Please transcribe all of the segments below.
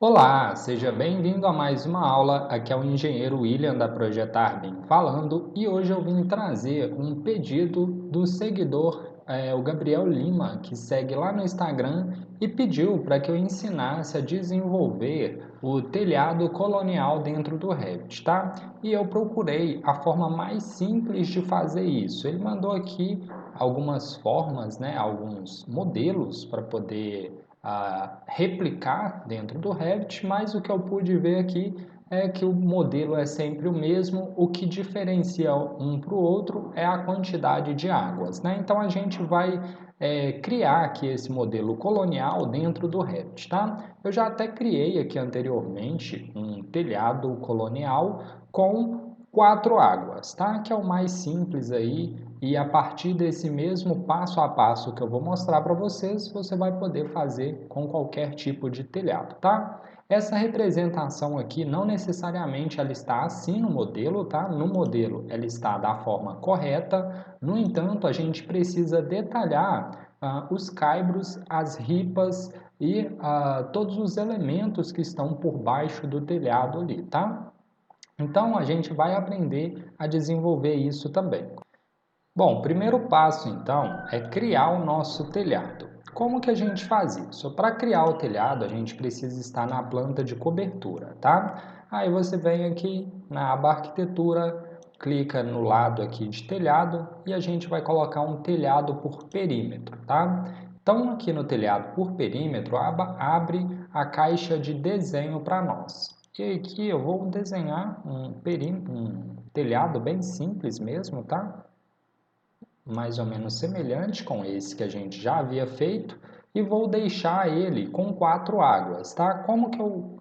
Olá, seja bem-vindo a mais uma aula. Aqui é o engenheiro William da Projetar Bem falando e hoje eu vim trazer um pedido do seguidor, o Gabriel Lima, que segue lá no Instagram e pediu para que eu ensinasse a desenvolver o telhado colonial dentro do Revit, tá? E eu procurei a forma mais simples de fazer isso. Ele mandou aqui algumas formas, né, alguns modelos para poder replicar dentro do Revit, mas o que eu pude ver aqui é que o modelo é sempre o mesmo, o que diferencia um para o outro é a quantidade de águas, né? Então a gente vai criar aqui esse modelo colonial dentro do Revit, tá? Eu já até criei aqui anteriormente um telhado colonial com 4 águas, tá? Que é o mais simples aí, e a partir desse mesmo passo a passo que eu vou mostrar para vocês, você vai poder fazer com qualquer tipo de telhado, tá? Essa representação aqui não necessariamente ela está assim no modelo, tá? No modelo ela está da forma correta, no entanto a gente precisa detalhar os caibros, as ripas e todos os elementos que estão por baixo do telhado ali, tá? Então a gente vai aprender a desenvolver isso também. Bom, o primeiro passo então é criar o nosso telhado. Como que a gente faz isso? Para criar o telhado, a gente precisa estar na planta de cobertura, tá? Aí você vem aqui na aba arquitetura, clica no lado aqui de telhado e a gente vai colocar um telhado por perímetro, tá? Então aqui no telhado por perímetro, abre a caixa de desenho para nós. E aqui eu vou desenhar um telhado bem simples mesmo, tá? Mais ou menos semelhante com esse que a gente já havia feito e vou deixar ele com 4 águas, tá? Como que eu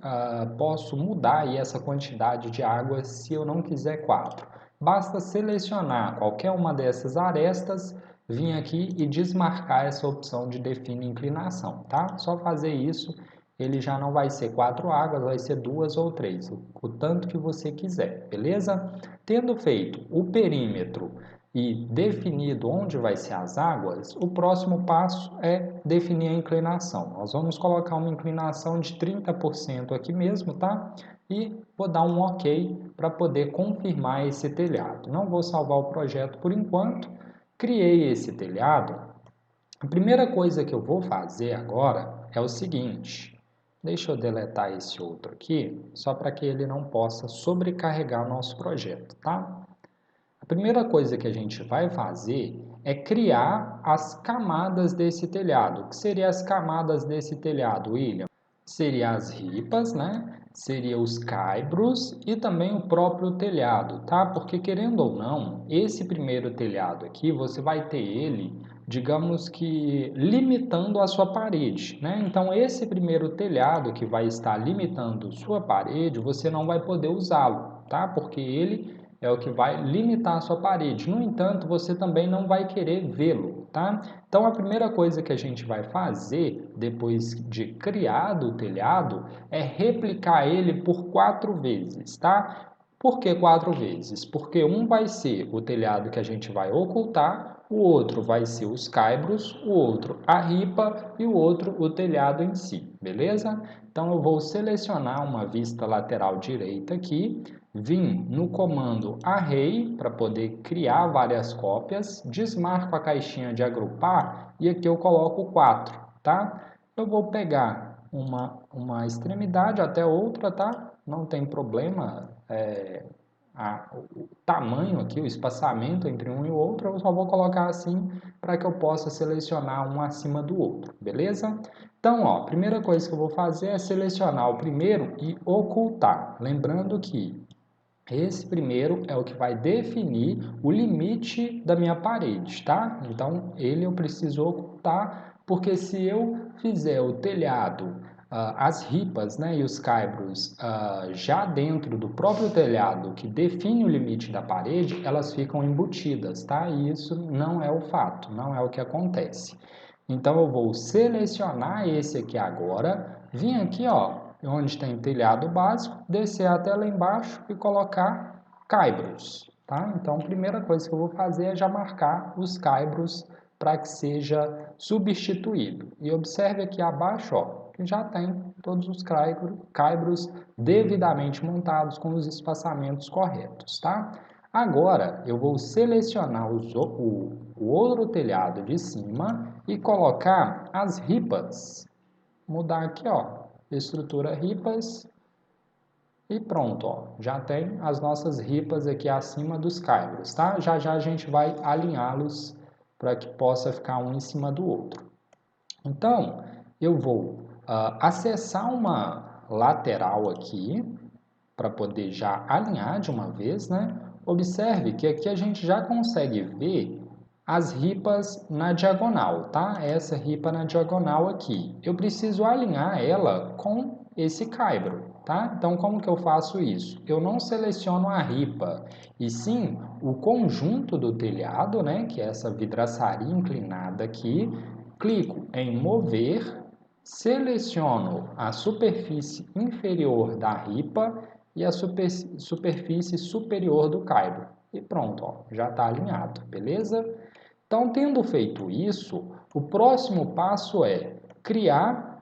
posso mudar aí essa quantidade de águas se eu não quiser 4? Basta selecionar qualquer uma dessas arestas, vir aqui e desmarcar essa opção de define inclinação, tá? Só fazer isso, ele já não vai ser 4 águas, vai ser 2 ou 3, o tanto que você quiser, beleza? Tendo feito o perímetro e definido onde vai ser as águas, o próximo passo é definir a inclinação. Nós vamos colocar uma inclinação de 30% aqui mesmo, tá? E vou dar um OK para poder confirmar esse telhado. Não vou salvar o projeto por enquanto. Criei esse telhado. A primeira coisa que eu vou fazer agora é o seguinte. Deixa eu deletar esse outro aqui, só para que ele não possa sobrecarregar o nosso projeto, tá? A primeira coisa que a gente vai fazer é criar as camadas desse telhado. O que seriam as camadas desse telhado, William? Seriam as ripas, né? Seriam os caibros e também o próprio telhado, tá? Porque querendo ou não, esse primeiro telhado aqui, você vai ter ele, digamos que limitando a sua parede, né? Então esse primeiro telhado que vai estar limitando sua parede, você não vai poder usá-lo, tá? Porque ele é o que vai limitar a sua parede. No entanto, você também não vai querer vê-lo, tá? Então, a primeira coisa que a gente vai fazer, depois de criado o telhado, é replicar ele por 4 vezes, tá? Por que 4 vezes? Porque um vai ser o telhado que a gente vai ocultar, o outro vai ser os caibros, o outro a ripa e o outro o telhado em si, beleza? Então, eu vou selecionar uma vista lateral direita aqui, vim no comando array para poder criar várias cópias, desmarco a caixinha de agrupar e aqui eu coloco 4, tá? Eu vou pegar uma extremidade até outra, tá? Não tem problema, o tamanho aqui, o espaçamento entre um e o outro, eu só vou colocar assim para que eu possa selecionar um acima do outro, beleza? Então, ó, a primeira coisa que eu vou fazer é selecionar o primeiro e ocultar. Lembrando que esse primeiro é o que vai definir o limite da minha parede, tá? Então, ele eu preciso ocultar, porque se eu fizer o telhado, as ripas, né, e os caibros já dentro do próprio telhado que define o limite da parede, elas ficam embutidas, tá? E isso não é o fato, não é o que acontece. Então, eu vou selecionar esse aqui agora, vim aqui, ó, onde tem telhado básico, descer até lá embaixo e colocar caibros, tá? Então, a primeira coisa que eu vou fazer é já marcar os caibros para que seja substituído. E observe aqui abaixo, ó, que já tem todos os caibros devidamente montados com os espaçamentos corretos, tá? Agora, eu vou selecionar o outro telhado de cima e colocar as ripas. Mudar aqui, ó, estrutura ripas e pronto, ó, já tem as nossas ripas aqui acima dos caibros, tá? Já já a gente vai alinhá-los para que possa ficar um em cima do outro. Então, eu vou acessar uma lateral aqui, para poder já alinhar de uma vez, né? Observe que aqui a gente já consegue ver as ripas na diagonal, tá? Essa ripa na diagonal aqui. Eu preciso alinhar ela com esse caibro, tá? Então, como que eu faço isso? Eu não seleciono a ripa, e sim o conjunto do telhado, né? Que é essa vidraçaria inclinada aqui. Clico em mover, seleciono a superfície inferior da ripa e a superfície superior do caibro. E pronto, ó, já está alinhado, beleza? Então, tendo feito isso, o próximo passo é criar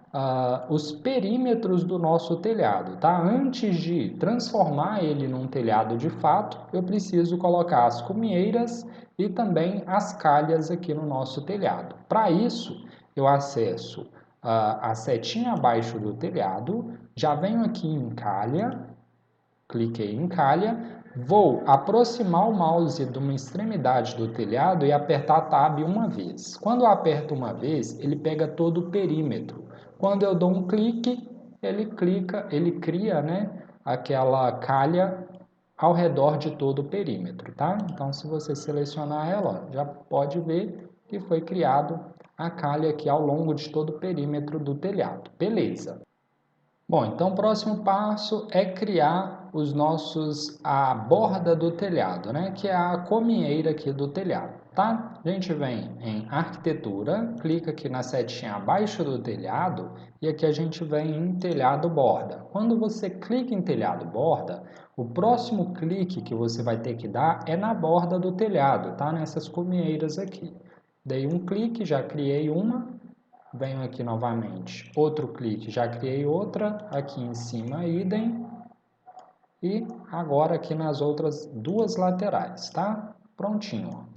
os perímetros do nosso telhado, tá? Antes de transformar ele num telhado de fato, eu preciso colocar as cumieiras e também as calhas aqui no nosso telhado. Para isso, eu acesso a setinha abaixo do telhado, já venho aqui em calha, cliquei em calha, vou aproximar o mouse de uma extremidade do telhado e apertar Tab uma vez. Quando eu aperto uma vez, ele pega todo o perímetro. Quando eu dou um clique, ele cria, né, aquela calha ao redor de todo o perímetro, tá? Então, se você selecionar ela, ó, já pode ver que foi criado a calha aqui ao longo de todo o perímetro do telhado. Beleza. Bom, então o próximo passo é criar a borda do telhado, né? Que é a comieira aqui do telhado, tá? A gente vem em arquitetura, clica aqui na setinha abaixo do telhado e aqui a gente vem em telhado borda. Quando você clica em telhado borda, o próximo clique que você vai ter que dar é na borda do telhado, tá? Nessas comieiras aqui. Dei um clique, já criei uma. Venho aqui novamente, outro clique, já criei outra, aqui em cima, idem, e agora aqui nas outras duas laterais, tá? Prontinho.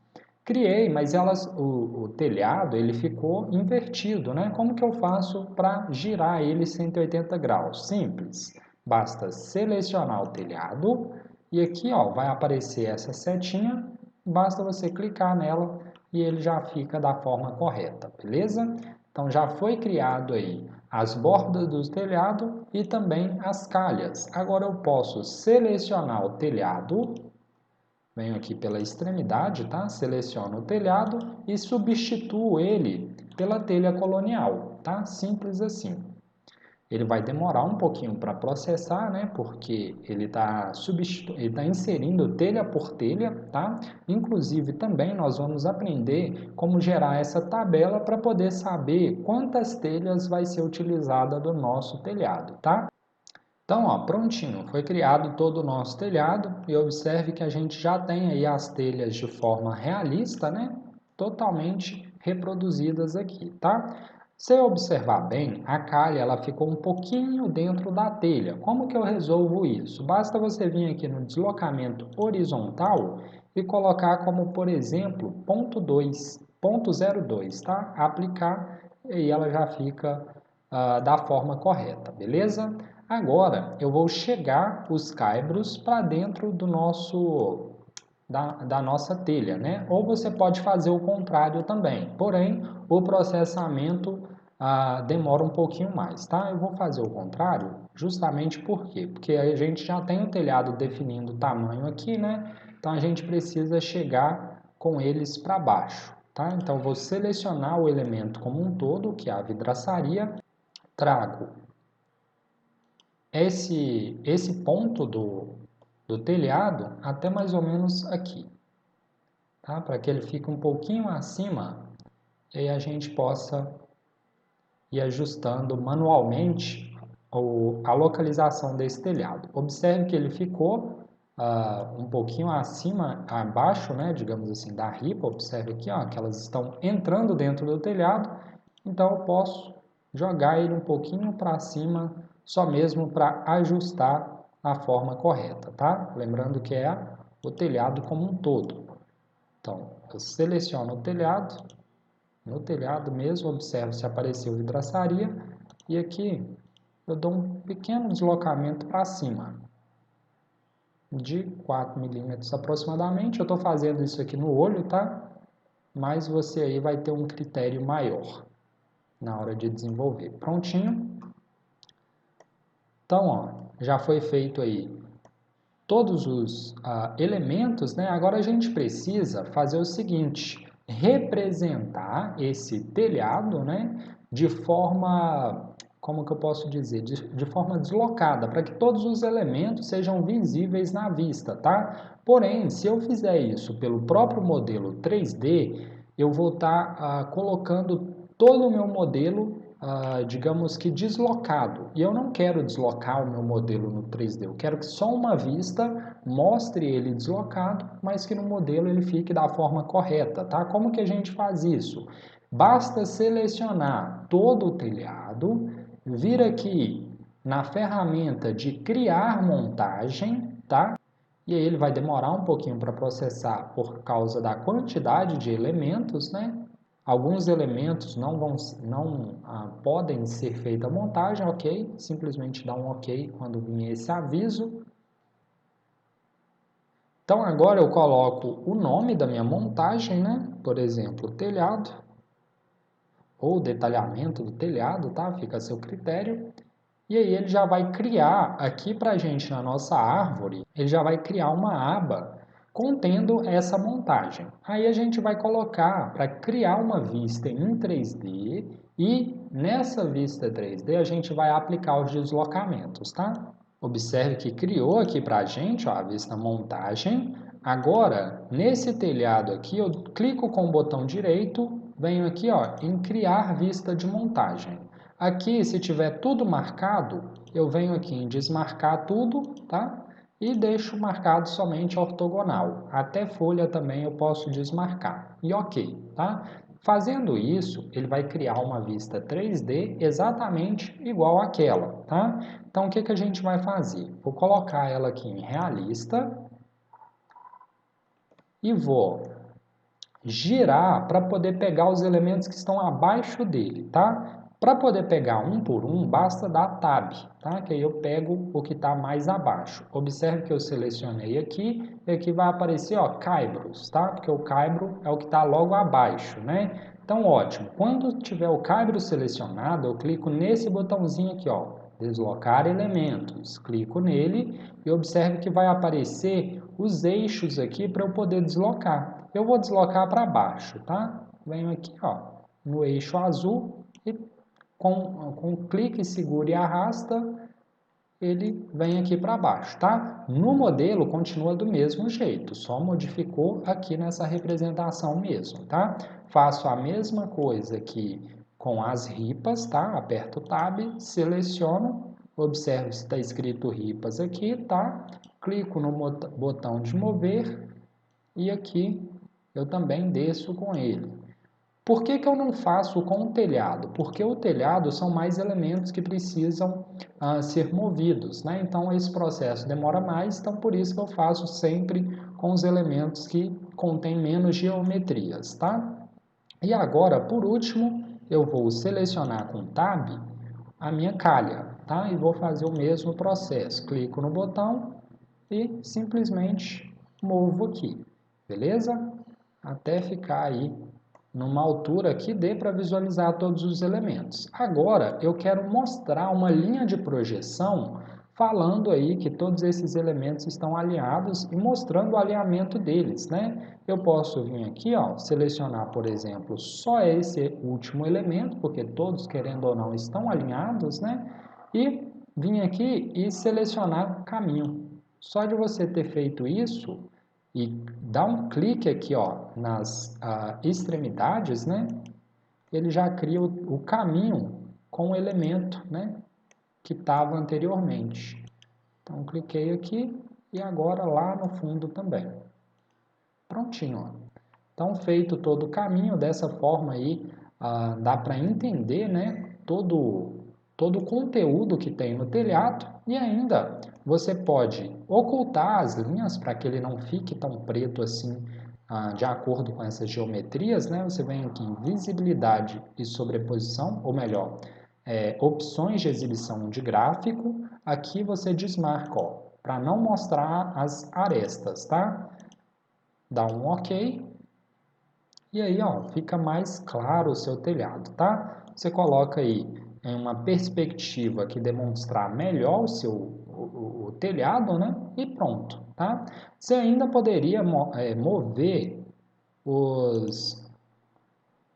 Criei, mas o telhado ele ficou invertido, né? Como que eu faço para girar ele 180 graus? Simples, basta selecionar o telhado e aqui ó, vai aparecer essa setinha, basta você clicar nela e ele já fica da forma correta, beleza? Então já foi criado aí as bordas do telhado e também as calhas. Agora eu posso selecionar o telhado, venho aqui pela extremidade, tá? Seleciono o telhado e substituo ele pela telha colonial, tá? Simples assim. Ele vai demorar um pouquinho para processar, né? Porque ele está inserindo telha por telha, tá? Inclusive também nós vamos aprender como gerar essa tabela para poder saber quantas telhas vai ser utilizada do nosso telhado, tá? Então, ó, prontinho, foi criado todo o nosso telhado e observe que a gente já tem aí as telhas de forma realista, né? Totalmente reproduzidas aqui, tá? Se eu observar bem, a calha ela ficou um pouquinho dentro da telha. Como que eu resolvo isso? Basta você vir aqui no deslocamento horizontal e colocar como, por exemplo, ponto 2, ponto 02, tá? Aplicar e ela já fica da forma correta, beleza? Agora eu vou chegar os caibros para dentro do da nossa telha, né? Ou você pode fazer o contrário também, porém o processamento demora um pouquinho mais, tá? Eu vou fazer o contrário justamente por quê? Porque a gente já tem o telhado definindo o tamanho aqui, né? Então a gente precisa chegar com eles para baixo, tá? Então vou selecionar o elemento como um todo, que é a vidraçaria, trago esse ponto do telhado até mais ou menos aqui, tá? Para que ele fique um pouquinho acima e a gente possa ir ajustando manualmente a localização desse telhado. Observe que ele ficou um pouquinho abaixo, né, digamos assim, da ripa. Observe aqui ó, que elas estão entrando dentro do telhado, então eu posso jogar ele um pouquinho para cima, só mesmo para ajustar a forma correta, tá? Lembrando que é o telhado como um todo. Então, eu seleciono o telhado, no telhado mesmo, observo se apareceu vidraçaria, e aqui eu dou um pequeno deslocamento para cima, de 4 milímetros aproximadamente. Eu estou fazendo isso aqui no olho, tá? Mas você aí vai ter um critério maior na hora de desenvolver. Prontinho. Então, ó, já foi feito aí todos os elementos, né? Agora a gente precisa fazer o seguinte, representar esse telhado, né? De forma, como que eu posso dizer? De forma deslocada, para que todos os elementos sejam visíveis na vista, tá? Porém, se eu fizer isso pelo próprio modelo 3D, eu vou estar colocando todo o meu modelo digamos que deslocado. E eu não quero deslocar o meu modelo no 3D, eu quero que só uma vista mostre ele deslocado, mas que no modelo ele fique da forma correta, tá? Como que a gente faz isso? Basta selecionar todo o telhado, vir aqui na ferramenta de criar montagem, tá? E aí ele vai demorar um pouquinho para processar por causa da quantidade de elementos, né? Alguns elementos não podem ser feita a montagem, ok? Simplesmente dá um ok quando vir esse aviso. Então agora eu coloco o nome da minha montagem, né? Por exemplo, telhado, ou detalhamento do telhado, tá? Fica a seu critério. E aí ele já vai criar aqui para a gente na nossa árvore, ele já vai criar uma aba contendo essa montagem. Aí a gente vai colocar para criar uma vista em 3D e nessa vista 3D a gente vai aplicar os deslocamentos, tá? Observe que criou aqui para a gente ó, a vista montagem. Agora, nesse telhado aqui, eu clico com o botão direito, venho aqui ó, em criar vista de montagem. Aqui, se tiver tudo marcado, eu venho aqui em desmarcar tudo, tá? E deixo marcado somente ortogonal. Até folha também eu posso desmarcar. E ok, tá? Fazendo isso, ele vai criar uma vista 3D exatamente igual àquela, tá? Então, o que que a gente vai fazer? Vou colocar ela aqui em realista e vou girar para poder pegar os elementos que estão abaixo dele, tá? Para poder pegar um por um, basta dar Tab, tá? Que aí eu pego o que está mais abaixo. Observe que eu selecionei aqui e aqui vai aparecer, ó, caibros, tá? Porque o caibro é o que está logo abaixo, né? Então, ótimo. Quando tiver o caibro selecionado, eu clico nesse botãozinho aqui, ó, deslocar elementos. Clico nele e observe que vai aparecer os eixos aqui para eu poder deslocar. Eu vou deslocar para baixo, tá? Venho aqui, ó, no eixo azul e com clique, segura e arrasta, ele vem aqui para baixo, tá? No modelo continua do mesmo jeito, só modificou aqui nessa representação mesmo, tá? Faço a mesma coisa aqui com as ripas, tá? Aperto o Tab, seleciono, observo se está escrito ripas aqui, tá? Clico no botão de mover e aqui eu também desço com ele. Por que que eu não faço com o telhado? Porque o telhado são mais elementos que precisam ser movidos, né? Então esse processo demora mais, então por isso que eu faço sempre com os elementos que contêm menos geometrias, tá? E agora, por último, eu vou selecionar com Tab a minha calha, tá? E vou fazer o mesmo processo. Clico no botão e simplesmente movo aqui, beleza? Até ficar aí numa altura que dê para visualizar todos os elementos. Agora, eu quero mostrar uma linha de projeção falando aí que todos esses elementos estão alinhados e mostrando o alinhamento deles, né? Eu posso vir aqui, ó, selecionar, por exemplo, só esse último elemento, porque todos, querendo ou não, estão alinhados, né? E vir aqui e selecionar caminho. Só de você ter feito isso, e dá um clique aqui ó, nas extremidades, né? Ele já cria o caminho com o elemento, né? Que estava anteriormente. Então, cliquei aqui e agora lá no fundo também. Prontinho, ó. Então, feito todo o caminho, dessa forma aí, dá para entender, né? todo o conteúdo que tem no telhado e ainda você pode ocultar as linhas para que ele não fique tão preto assim, de acordo com essas geometrias, né? Você vem aqui em visibilidade e sobreposição, ou melhor, opções de exibição de gráfico. Aqui você desmarca, ó, para não mostrar as arestas, tá? Dá um OK. E aí, ó, fica mais claro o seu telhado, tá? Você coloca aí em uma perspectiva que demonstrar melhor o telhado, né? E pronto, tá? Você ainda poderia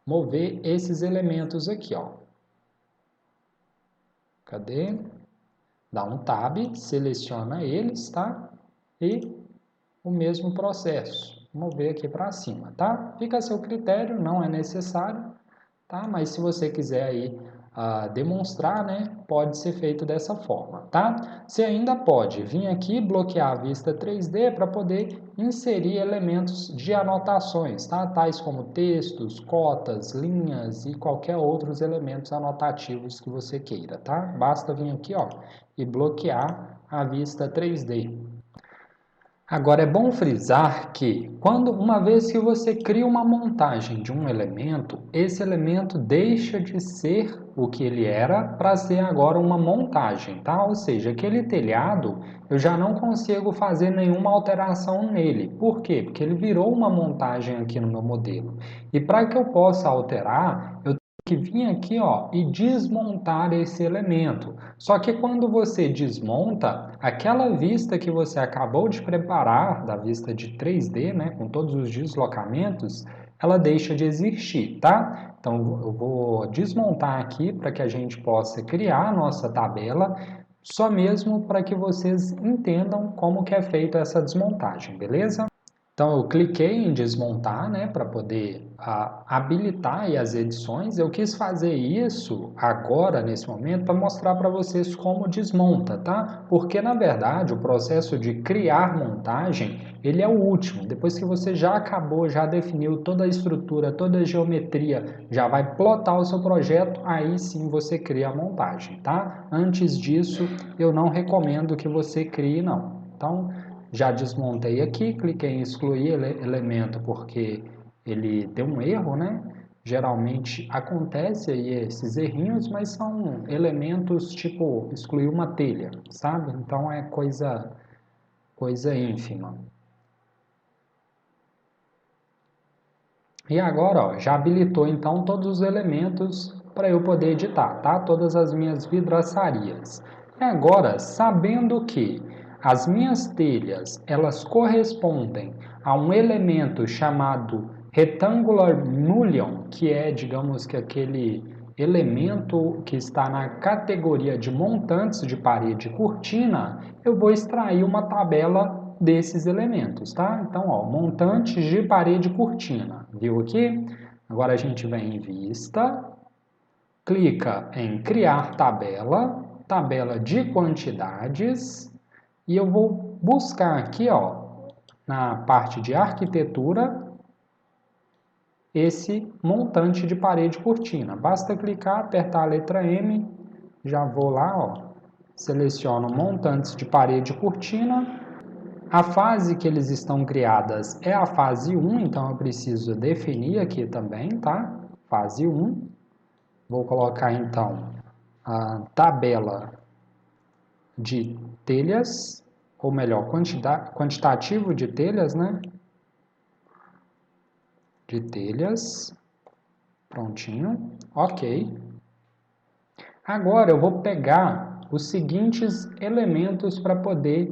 mover esses elementos aqui, ó. Cadê? Dá um Tab, seleciona eles, tá? E o mesmo processo. Mover aqui para cima, tá? Fica a seu critério, não é necessário, tá? Mas se você quiser aí demonstrar, né, pode ser feito dessa forma, tá? Você ainda pode vir aqui bloquear a vista 3D para poder inserir elementos de anotações, tá? Tais como textos, cotas, linhas e qualquer outros elementos anotativos que você queira, tá? Basta vir aqui, ó, e bloquear a vista 3D. Agora é bom frisar que, uma vez que você cria uma montagem de um elemento, esse elemento deixa de ser o que ele era para ser agora uma montagem, tá? Ou seja, aquele telhado eu já não consigo fazer nenhuma alteração nele. Por quê? Porque ele virou uma montagem aqui no meu modelo. E para que eu possa alterar, eu que vir aqui, ó, e desmontar esse elemento. Só que quando você desmonta, aquela vista que você acabou de preparar, da vista de 3D, né, com todos os deslocamentos, ela deixa de existir, tá? Então, eu vou desmontar aqui para que a gente possa criar a nossa tabela, só mesmo para que vocês entendam como que é feita essa desmontagem, beleza? Então, eu cliquei em desmontar, né, para poder habilitar aí as edições. Eu quis fazer isso agora, nesse momento, para mostrar para vocês como desmonta, tá? Porque, na verdade, o processo de criar montagem, ele é o último. Depois que você já acabou, já definiu toda a estrutura, toda a geometria, já vai plotar o seu projeto, aí sim você cria a montagem, tá? Antes disso, eu não recomendo que você crie, não. Então, já desmontei aqui, cliquei em excluir elemento porque ele deu um erro, né? Geralmente acontece aí esses errinhos, mas são elementos tipo excluir uma telha, sabe? Então é coisa ínfima. E agora, ó, já habilitou então todos os elementos para eu poder editar, tá? Todas as minhas vidraçarias. E agora, sabendo que as minhas telhas, elas correspondem a um elemento chamado Rectangular Mullion, que é, digamos que aquele elemento que está na categoria de montantes de parede e cortina, eu vou extrair uma tabela desses elementos, tá? Então, ó, montantes de parede e cortina, viu aqui? Agora a gente vem em vista, clica em criar tabela, tabela de quantidades, e eu vou buscar aqui, ó, na parte de arquitetura, esse montante de parede e cortina. Basta clicar, apertar a letra M, já vou lá, ó, seleciono montantes de parede e cortina. A fase que eles estão criadas é a fase 1, então eu preciso definir aqui também, tá? Fase 1. Vou colocar então a tabela de telhas, ou melhor, quantitativo de telhas, né? De telhas. Prontinho. Ok. Agora eu vou pegar os seguintes elementos para poder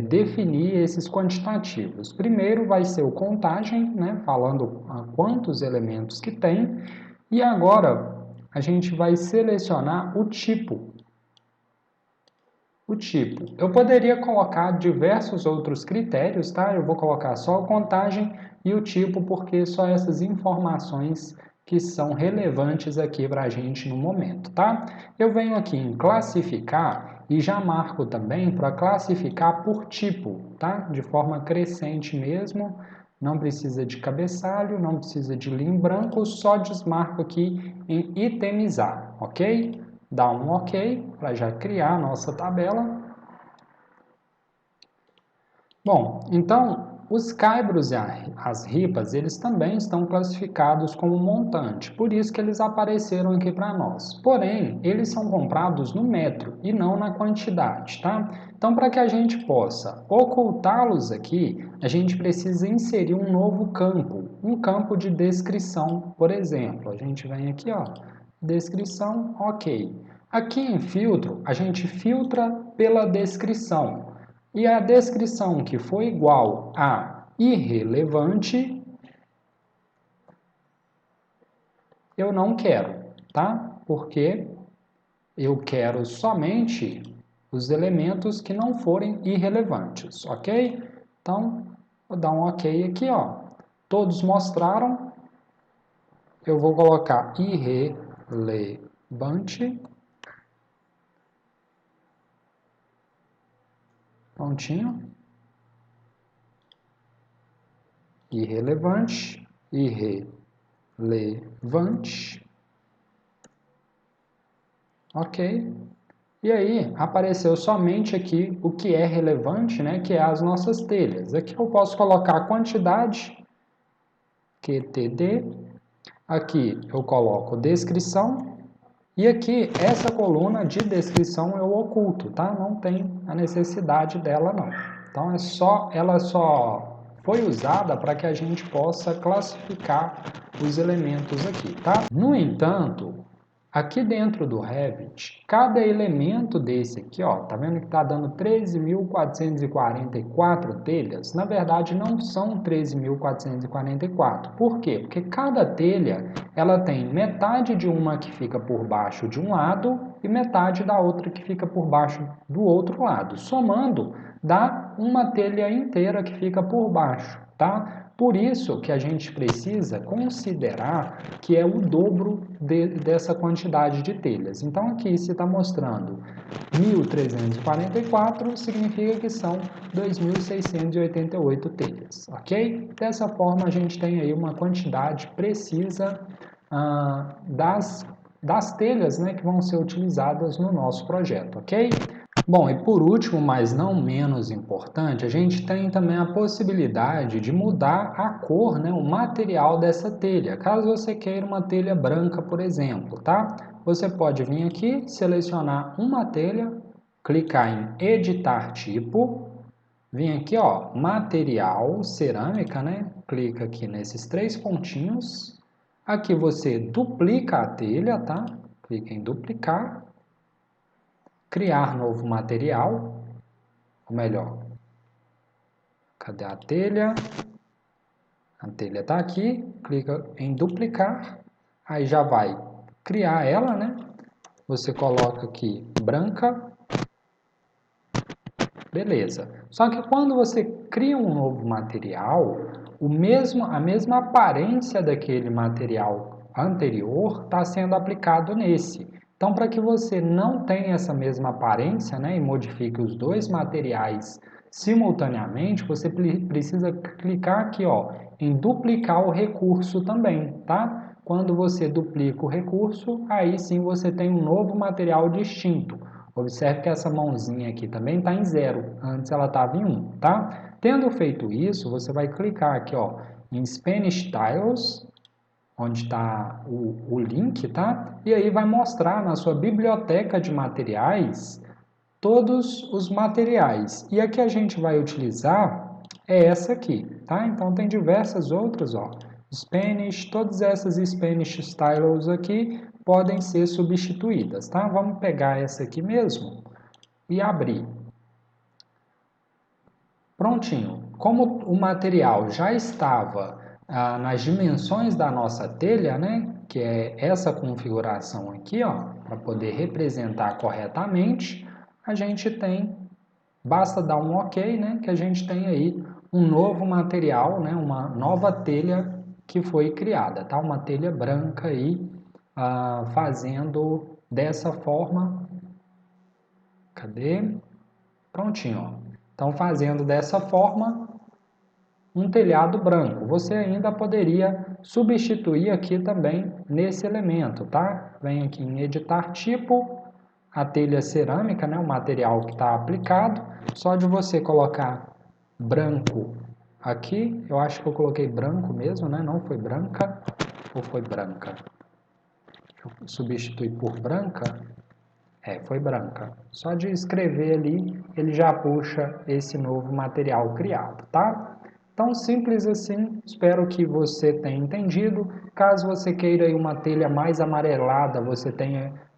definir esses quantitativos. Primeiro vai ser o contagem, né, falando quantos elementos que tem. E agora a gente vai selecionar o tipo. O tipo. Eu poderia colocar diversos outros critérios, tá? Eu vou colocar só a contagem e o tipo, porque só essas informações que são relevantes aqui para a gente no momento, tá? Eu venho aqui em classificar e já marco também para classificar por tipo, tá? De forma crescente mesmo, não precisa de cabeçalho, não precisa de linha em branco, só desmarco aqui em itemizar, ok? Dá um ok para já criar a nossa tabela. Bom, então os caibros e as ripas, eles também estão classificados como montante, por isso que eles apareceram aqui para nós. Porém, eles são comprados no metro e não na quantidade, tá? Então, para que a gente possa ocultá-los aqui, a gente precisa inserir um novo campo, um campo de descrição, por exemplo. A gente vem aqui, ó, descrição, ok. Aqui em filtro, a gente filtra pela descrição. E a descrição que for igual a irrelevante, eu não quero, tá? Porque eu quero somente os elementos que não forem irrelevantes, ok? Então, vou dar um ok aqui, ó. Todos mostraram, eu vou colocar irrelevante. Prontinho. Irrelevante, irrelevante. Ok. E aí, apareceu somente aqui o que é relevante, né, que é as nossas telhas. Aqui eu posso colocar a quantidade, QTD. Aqui eu coloco descrição. E aqui, essa coluna de descrição eu oculto, tá? Não tem a necessidade dela, não. Então, ela só foi usada para que a gente possa classificar os elementos aqui, tá? No entanto, aqui dentro do Revit, cada elemento desse aqui, ó, tá vendo que tá dando 13.444 telhas? Na verdade, não são 13.444. Por quê? Porque cada telha, ela tem metade de uma que fica por baixo de um lado e metade da outra que fica por baixo do outro lado. Somando, dá uma telha inteira que fica por baixo, tá? Por isso que a gente precisa considerar que é o dobro dessa quantidade de telhas. Então, aqui se está mostrando 1.344, significa que são 2.688 telhas, ok? Dessa forma, a gente tem aí uma quantidade precisa das telhas, né, que vão ser utilizadas no nosso projeto, ok? Bom, e por último, mas não menos importante, a gente tem também a possibilidade de mudar a cor, né, o material dessa telha. Caso você queira uma telha branca, por exemplo, tá? Você pode vir aqui, selecionar uma telha, clicar em editar tipo, vir aqui, ó, material, cerâmica, né? Clica aqui nesses três pontinhos. Aqui você duplica a telha, tá? Clica em duplicar. Criar novo material, ou melhor, cadê a telha? A telha está aqui, clica em duplicar, aí já vai criar ela, né? Você coloca aqui branca, beleza. Só que quando você cria um novo material, a mesma aparência daquele material anterior está sendo aplicado nesse. Então, para que você não tenha essa mesma aparência, né, e modifique os dois materiais simultaneamente, você precisa clicar aqui, ó, em duplicar o recurso também, tá? Quando você duplica o recurso, aí sim você tem um novo material distinto. Observe que essa mãozinha aqui também está em 0, antes ela estava em 1, tá? Tendo feito isso, você vai clicar aqui, ó, em Spanish Tiles, onde está o link, tá? E aí vai mostrar na sua biblioteca de materiais todos os materiais. E a que a gente vai utilizar é essa aqui, tá? Então tem diversas outras, ó. Spanish, todas essas Spanish Styles aqui podem ser substituídas, tá? Vamos pegar essa aqui mesmo e abrir. Prontinho. Como o material já estava nas dimensões da nossa telha, né? Que é essa configuração aqui, ó, para poder representar corretamente, a gente tem, basta dar um OK, né? Que a gente tem aí um novo material, né? Uma nova telha que foi criada, tá? Uma telha branca aí, fazendo dessa forma. Cadê? Prontinho, ó. Então, fazendo dessa forma, um telhado branco. Você ainda poderia substituir aqui também nesse elemento, tá? Vem aqui em editar tipo, a telha cerâmica, né, o material que está aplicado, só de você colocar branco aqui, eu acho que eu coloquei branco mesmo, né, não foi branca, ou foi branca? Deixa eu substituir por branca, foi branca. Só de escrever ali, ele já puxa esse novo material criado, tá? Tão simples assim, espero que você tenha entendido. Caso você queira aí uma telha mais amarelada,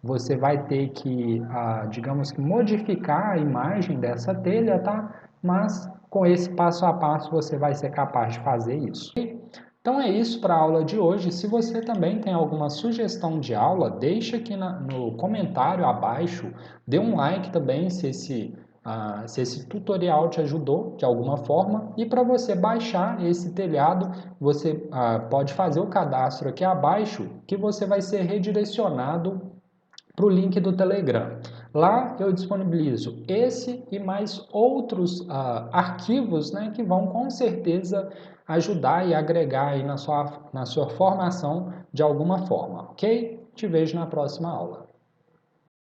você vai ter que, digamos que modificar a imagem dessa telha, tá? Mas com esse passo a passo você vai ser capaz de fazer isso. Então é isso para a aula de hoje. Se você também tem alguma sugestão de aula, deixa aqui no comentário abaixo, dê um like também se esse tutorial te ajudou de alguma forma. E para você baixar esse telhado, você pode fazer o cadastro aqui abaixo, que você vai ser redirecionado para o link do Telegram. Lá eu disponibilizo esse e mais outros arquivos, né, que vão com certeza ajudar e agregar aí na sua formação de alguma forma, ok? Te vejo na próxima aula.